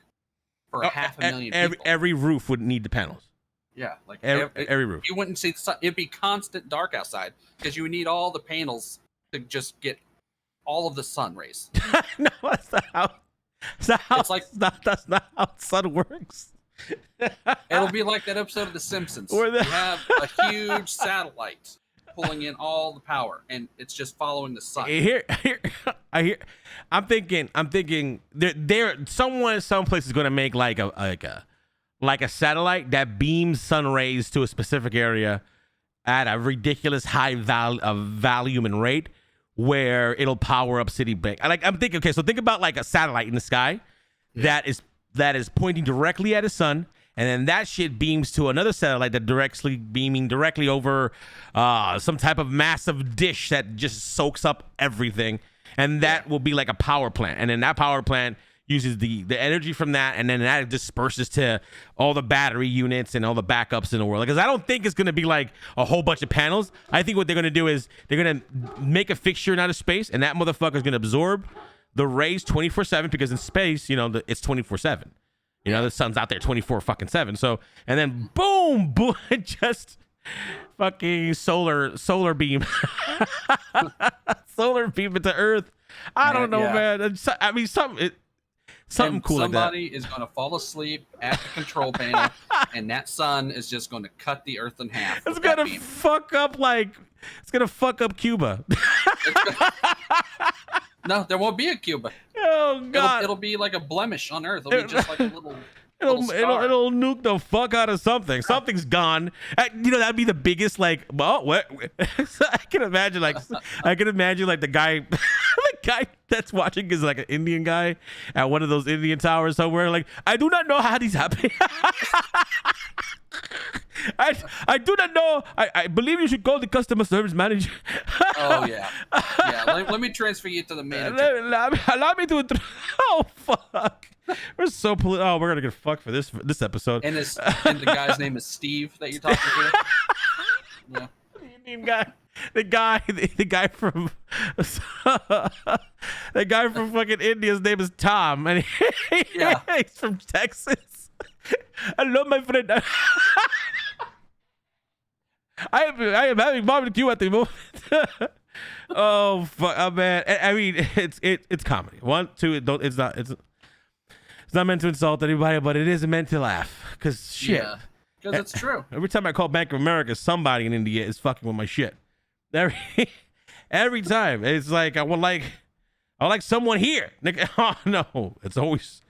for 500,000 people. Every roof would need the panels. Yeah, like every roof. You wouldn't see the sun. It'd be constant dark outside because you would need all the panels to just get all of the sun rays. No, that's not how. That's not how the sun works. It'll be like that episode of The Simpsons. You have a huge satellite pulling in all the power, and it's just following the sun. I'm thinking someplace is going to make like a satellite that beams sun rays to a specific area at a ridiculous high volume and rate, where it'll power up city bank. I'm thinking, okay, so think about like a satellite in the sky that is pointing directly at the sun, and then that shit beams to another satellite that directly beaming directly over some type of massive dish that just soaks up everything, and that will be like a power plant, and then that power plant uses the energy from that, and then that disperses to all the battery units and all the backups in the world. Because I don't think it's going to be like a whole bunch of panels. I think what they're going to do is they're going to make a fixture in outer space, and that motherfucker is going to absorb the rays 24/7, because in space, you know, it's 24/7. You know, the sun's out there 24/7. So, and then boom, boom, just fucking solar beam, solar beam into Earth. I don't know, man. I mean, something cool like that. Somebody is going to fall asleep at the control panel, and that sun is just going to cut the Earth in half. It's gonna fuck up Cuba. No, there won't be a Cuba. Oh God! It'll be like a blemish on Earth. It'll be just like a little. It'll nuke the fuck out of something. Something's gone. You know, that'd be the biggest, like, well, what? I can imagine like the guy, the guy that's watching is like an Indian guy at one of those Indian towers somewhere. Like, I do not know how this happened. I do not know. I believe you should call the customer service manager. Oh yeah. Let me transfer you to the manager. Allow me to. Oh fuck. We're so we're gonna get fucked for this episode. And the guy's name is Steve that you're talking to. Yeah. The Indian guy. The guy from the guy from fucking India's name is Tom, and he's from Texas. Hello, my friend. I am having barbecue at the moment. Oh fuck, man. I mean, it's comedy. One, two. It's not meant to insult anybody, but it is meant to laugh. Cause shit. Yeah, because it's true. Every time I call Bank of America, somebody in India is fucking with my shit. Every time, it's like I would like someone here. Oh no, it's always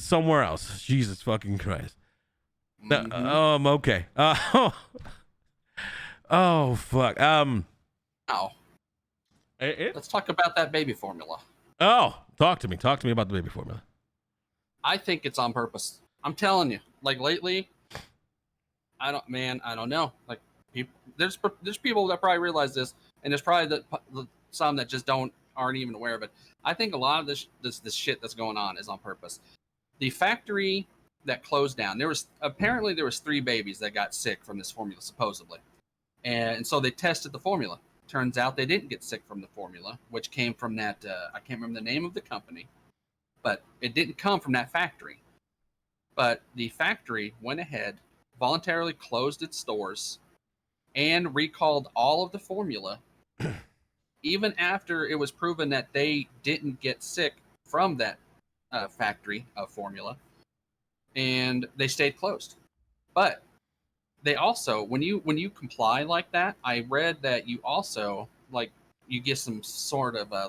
somewhere else. Jesus fucking Christ. Okay. Oh fuck. Now, let's talk about that baby formula. Oh, talk to me about the baby formula. I think it's on purpose. I'm telling you. Like lately, I don't know. Like there's people that probably realize this, and there's probably some that just aren't even aware of it. I think a lot of this shit that's going on is on purpose. The factory that closed down, there was 3 babies that got sick from this formula supposedly, and so they tested the formula. Turns out they didn't get sick from the formula, which came from that I can't remember the name of the company, but it didn't come from that factory. But the factory went ahead, voluntarily closed its stores, and recalled all of the formula, even after it was proven that they didn't get sick from that factory of formula, and they stayed closed. But they also, when you comply like that, I read that you also you get some sort of I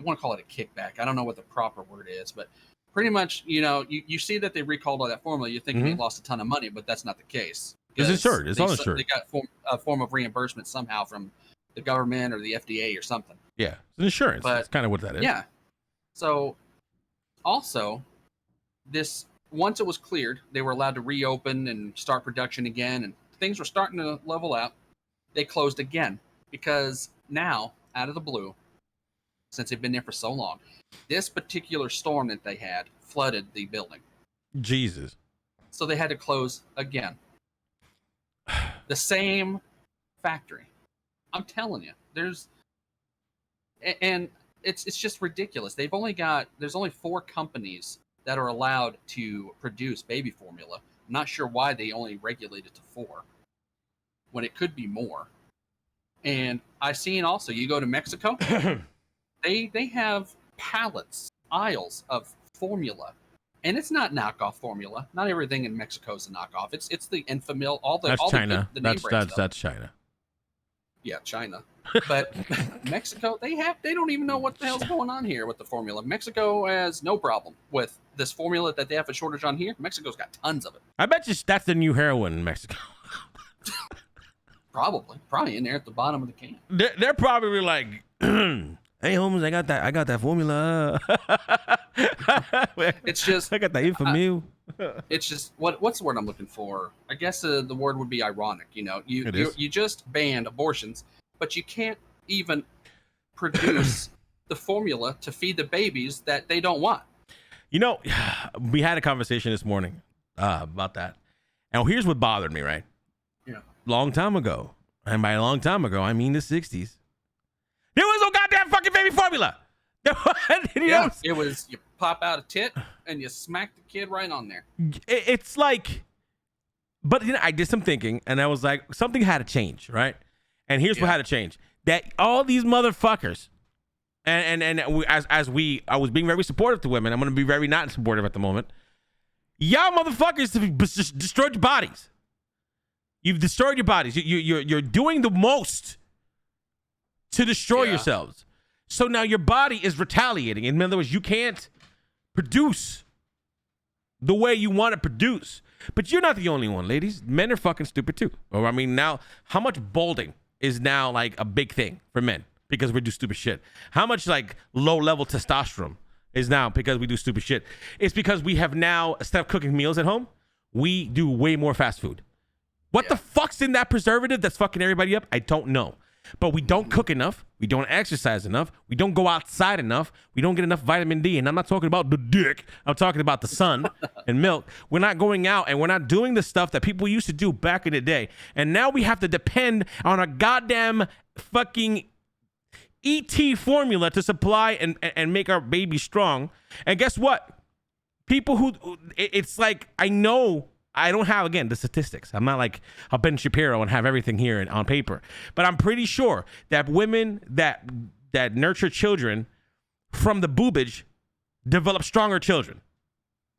want to call it a kickback. I don't know what the proper word is, but pretty much, you see that they recalled all that formula. You think they lost a ton of money, but that's not the case. It's insured. It's all insured. They got a form of reimbursement somehow from the government or the FDA or something. Yeah, it's insurance. That's kind of what that is. Yeah. So, also, once it was cleared, they were allowed to reopen and start production again, and things were starting to level out. They closed again because now, out of the blue, since they've been there for so long, this particular storm that they had flooded the building. Jesus. So they had to close again. The same factory. I'm telling you, and it's just ridiculous. There's only 4 companies that are allowed to produce baby formula. I'm not sure why they only regulate it to 4 when it could be more. And I've seen also, you go to Mexico, they have pallets, aisles of formula. And it's not knockoff formula. Not everything in Mexico is a knockoff. It's the Enfamil, that's China. The name brand stuff. That's China. Yeah, China. But Mexico, they don't even know what the hell's going on here with the formula. Mexico has no problem with this formula that they have a shortage on here. Mexico's got tons of it. I bet you that's the new heroin in Mexico. Probably in there at the bottom of the can. They're probably like, hey Holmes, I got that formula. It's just I got that Enfamil. it's just what's the word I'm looking for? I guess the word would be ironic. You just banned abortions, but you can't even produce the formula to feed the babies that they don't want. We had a conversation this morning about that. And here's what bothered me, right? Yeah. Long time ago, and by a long time ago, I mean the 60s, there was no goddamn fucking baby formula. It was you pop out a tit and you smack the kid right on there. It's like, but I did some thinking, and I was like, something had to change, right? And here's what had to change: that all these motherfuckers, I was being very supportive to women. I'm going to be very not supportive at the moment. Y'all motherfuckers have destroyed your bodies. You've destroyed your bodies. You're doing the most to destroy yourselves. So now your body is retaliating. In other words, you can't produce the way you want to produce. But you're not the only one, ladies. Men are fucking stupid too. Or I mean, now how much balding is now like a big thing for men because we do stupid shit? How much like low level testosterone is now because we do stupid shit? It's because we have now, instead of cooking meals at home, we do way more fast food. What the fuck's in that preservative that's fucking everybody up? I don't know. But we don't cook enough. We don't exercise enough. We don't go outside enough. We don't get enough vitamin D. And I'm not talking about the dick. I'm talking about the sun and milk. We're not going out and we're not doing the stuff that people used to do back in the day. And now we have to depend on a goddamn fucking ET formula to supply and make our baby strong. And guess what? People who, it's like, I know I don't have, again, the statistics. I'm not like a Ben Shapiro and have everything here on paper. But I'm pretty sure that women that nurture children from the boobage develop stronger children.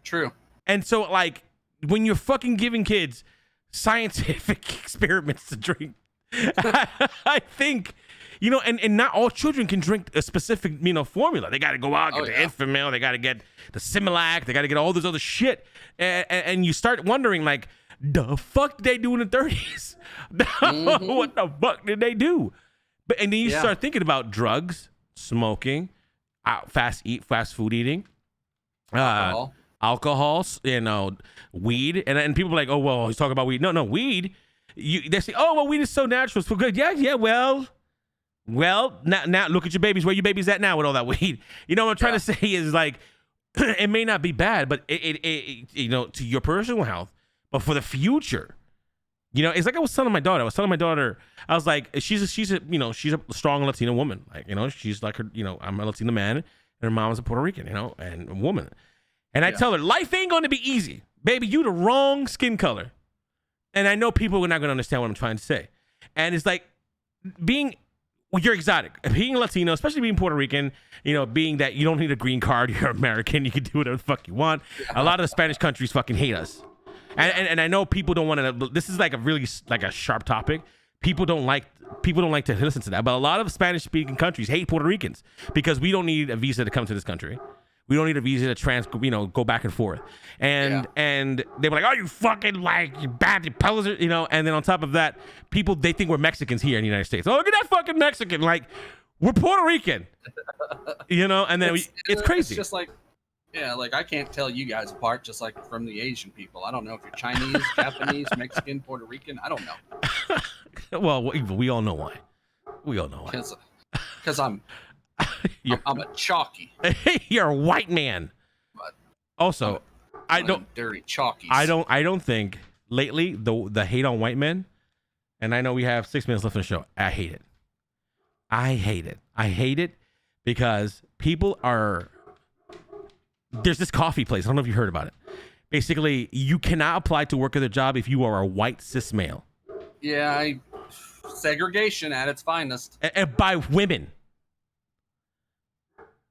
True. And so, like, when you're fucking giving kids scientific experiments to drink, I think, and not all children can drink a specific, formula. They got to go out, get the Enfamil, they got to get the Similac, they got to get all this other shit. And you start wondering, like, the fuck did they do in the 30s? What the fuck did they do? And then you start thinking about drugs, smoking, fast food eating, alcohol, weed. And people are like, oh, well, he's talking about weed. No, weed. They say, oh, well, weed is so natural. It's so good. Yeah, well, now look at your babies. Where your babies at now with all that weed? What I'm trying to say is, like, it may not be bad, but it to your personal health, but for the future, it's like I was telling my daughter. I was like, she's a strong Latina woman. Like, she's like her, I'm a Latina man and her mom is a Puerto Rican, and a woman. And I tell her, life ain't going to be easy, baby. You the wrong skin color. And I know people are not going to understand what I'm trying to say. And it's like you're exotic. Being Latino, especially being Puerto Rican, being that you don't need a green card, you're American, you can do whatever the fuck you want. A lot of the Spanish countries fucking hate us. And I know people don't want to, this is like a really like a sharp topic. People don't like to listen to that. But a lot of Spanish speaking countries hate Puerto Ricans because we don't need a visa to come to this country. We don't need a visa to go back and forth. And they were like, oh, you fucking you bad poser, and then on top of that, they think we're Mexicans here in the United States. Oh, look at that fucking Mexican. Like, we're Puerto Rican. And then it's crazy. It's just like, like I can't tell you guys apart just like from the Asian people. I don't know if you're Chinese, Japanese, Mexican, Puerto Rican. I don't know. Well, we all know why. Because I'm a chalky. You're a white man. But also, I don't dirty chalkies. I don't think lately the hate on white men, and I know we have 6 minutes left in the show. I hate it. I hate it because people are. There's this coffee place. I don't know if you heard about it. Basically, you cannot apply to work at the job if you are a white cis male. Yeah, segregation at its finest. And by women.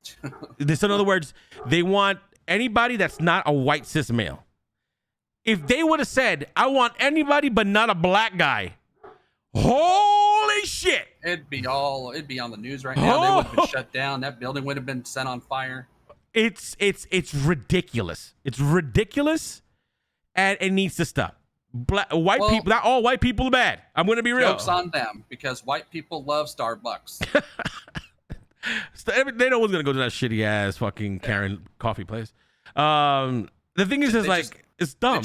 So in other words, they want anybody that's not a white cis male. If they would have said, I want anybody but not a black guy, holy shit. It'd be on the news right now. They would have been shut down. That building would have been set on fire. It's ridiculous. It's ridiculous, and it needs to stop. White people, not all white people are bad. I'm going to be real. Joke's on them because white people love Starbucks. They know what's going to go to that shitty ass fucking Karen coffee place. The thing is like It's dumb.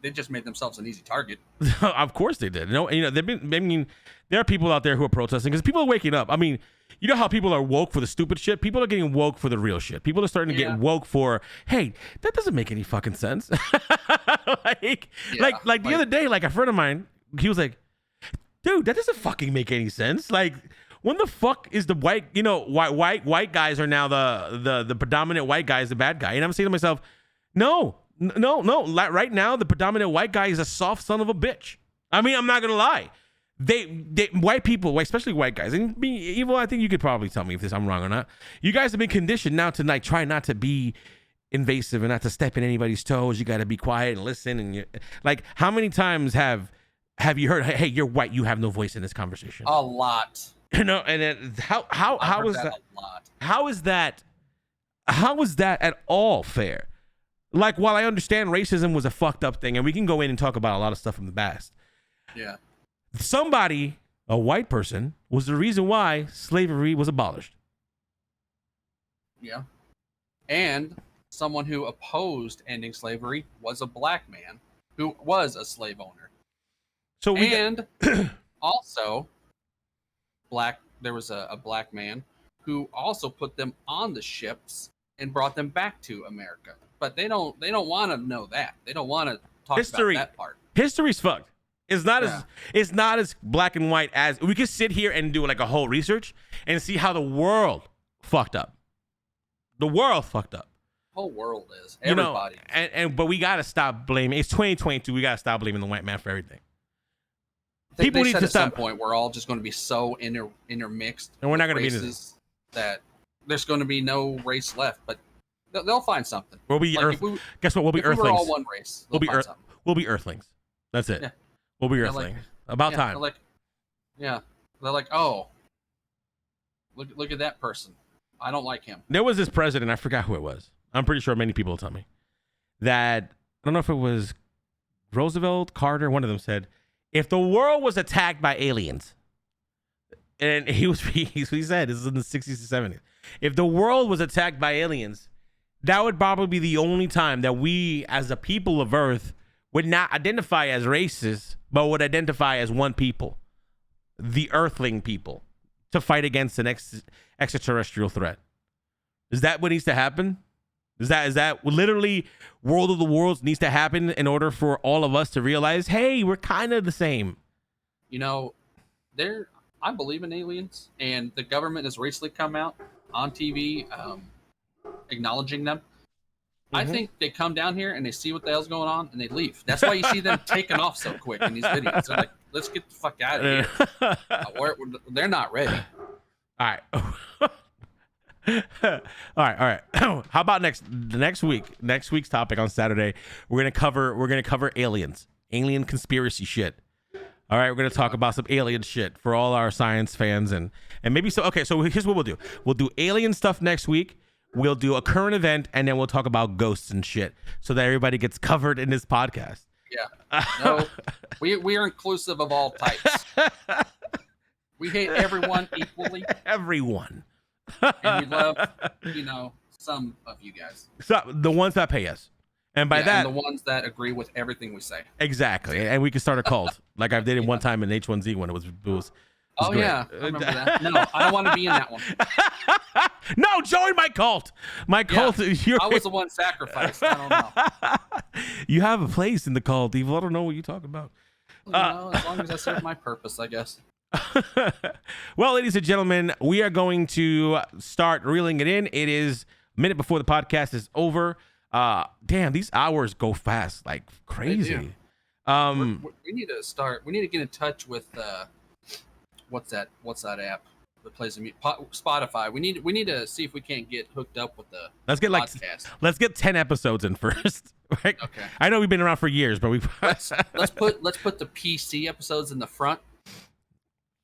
They just made themselves an easy target. Of course they did. No, there are people out there who are protesting because people are waking up. I mean, you know how people are woke for the stupid shit? People are getting woke for the real shit. People are starting to get woke for, hey, that doesn't make any fucking sense. like the other day, like a friend of mine, he was like, dude, that doesn't fucking make any sense. Like, when the fuck is the white guys are now the predominant white guy is the bad guy? And I'm saying to myself, no. Right now, the predominant white guy is a soft son of a bitch. I mean, I'm not gonna lie. They white people, especially white guys, and me, Evil, I think you could probably tell me if I'm wrong or not. You guys have been conditioned now to like try not to be invasive and not to step in anybody's toes. You got to be quiet and listen. And like, how many times have you heard, hey, you're white, you have no voice in this conversation? A lot. You know, and then how is that? A lot. How is that at all fair? Like, while I understand racism was a fucked up thing, and we can go in and talk about a lot of stuff from the past. Yeah. Somebody, a white person, was the reason why slavery was abolished. Yeah. And someone who opposed ending slavery was a black man who was a slave owner. So also there was a black man who also put them on the ships and brought them back to America. But they don't want to know that. They don't want to talk about that part. History's fucked. It's not as black and white as we could sit here and do like a whole research and see how the world fucked up. The world fucked up. Whole world is. Everybody. But we gotta stop blaming. It's 2022. We gotta stop blaming the white man for everything. People need to at some point we're all just going to be so intermixed, and we're not going to be that there's going to be no race left. But they'll find something. We'll be guess what? We'll be Earthlings. We're all one race. We'll be Earthlings. That's it. Yeah. We'll be Earthlings. About time. They're like, oh, look at that person. I don't like him. There was this president. I forgot who it was. I'm pretty sure many people will tell me that. I don't know if it was Roosevelt, Carter. One of them said, if the world was attacked by aliens, and he said, this is in the 60s and 70s. If the world was attacked by aliens, that would probably be the only time that we, as a people of Earth, would not identify as racist, but would identify as one people, the Earthling people, to fight against an extraterrestrial threat. Is that what needs to happen? Is that literally World of the Worlds needs to happen in order for all of us to realize, hey, we're kind of the same? You know, I believe in aliens, and the government has recently come out on TV acknowledging them. Mm-hmm. I think they come down here and they see what the hell's going on and they leave. That's why you see them taking off so quick in these videos. They're like, let's get the fuck out of here. They're not ready. All right. all right. How about next week's topic on Saturday? We're gonna cover aliens, alien conspiracy shit. All right, we're gonna talk about some alien shit for all our science fans and maybe so. Okay, so here's what we'll do. We'll do alien stuff next week. We'll do a current event, and then we'll talk about ghosts and shit, so that everybody gets covered in this podcast. Yeah. No, we are inclusive of all types. We hate everyone equally. Everyone. And we love, some of you guys. So the ones that pay us. And by that, and the ones that agree with everything we say. Exactly. And we can start a cult like I did one time in H1Z when it was oh, great. Yeah. I remember that. No, I don't want to be in that one. No, join my cult. My cult. Yeah, I was the one sacrificed. I don't know. You have a place in the cult, Evil. I don't know what you're talking about. As long as I serve my purpose, I guess. Well, ladies and gentlemen, we are going to start reeling it in. It is a minute before the podcast is over. Damn, these hours go fast like crazy. We need to start. We need to get in touch with what's that app that plays the Spotify. We need to see if we can't get hooked up with the podcast. Let's get 10 episodes in first. Right? Okay. I know we've been around for years, but let's put the PC episodes in the front.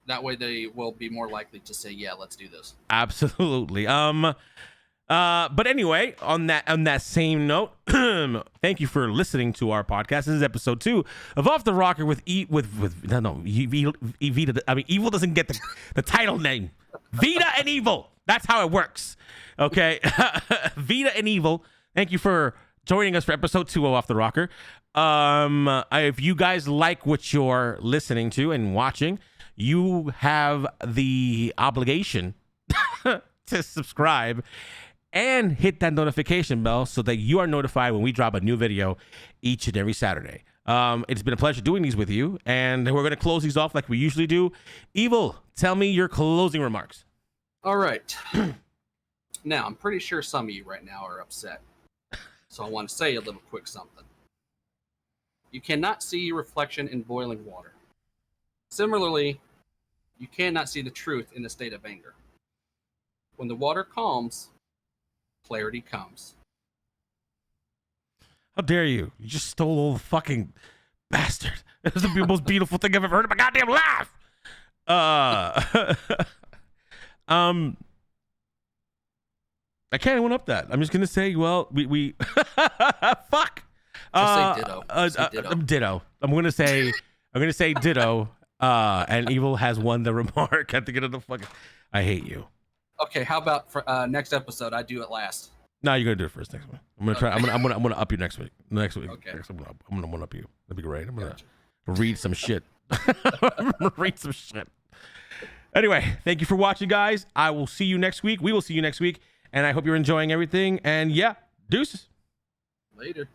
That way they will be more likely to say, yeah, let's do this. Absolutely. But anyway, on that same note, thank you for listening to our podcast. This is episode 2 of Off the Rocker with Evil. I mean, Evil doesn't get the title name. Vida and Evil. That's how it works. Okay. Vida and Evil. Thank you for joining us for episode 2 of Off the Rocker. If you guys like what you're listening to and watching, you have the obligation to subscribe and hit that notification bell so that you are notified when we drop a new video each and every Saturday. It's been a pleasure doing these with you, and we're going to close these off like we usually do. Evil, tell me your closing remarks. All right. Now, I'm pretty sure some of you right now are upset. So I want to say a little quick something. You cannot see your reflection in boiling water. Similarly, you cannot see the truth in a state of anger. When the water calms, clarity comes. How dare you? You just stole the fucking bastard. That was the most beautiful thing I've ever heard in my goddamn life. I can't one up that. I'm just gonna say, well, we fuck. Just say ditto. Say ditto. Ditto. I'm gonna say ditto. And Evil has won the remark at the end of the fucking. I hate you. Okay, how about for next episode? I do it last. No, you're gonna do it first next week. I'm gonna try. I'm gonna up you next week. Next week. Okay. I'm gonna one up you. That'd be great. I'm gonna Gotcha. read some shit. Read some shit. Anyway, thank you for watching, guys. I will see you next week. We will see you next week, and I hope you're enjoying everything. And yeah, deuces. Later.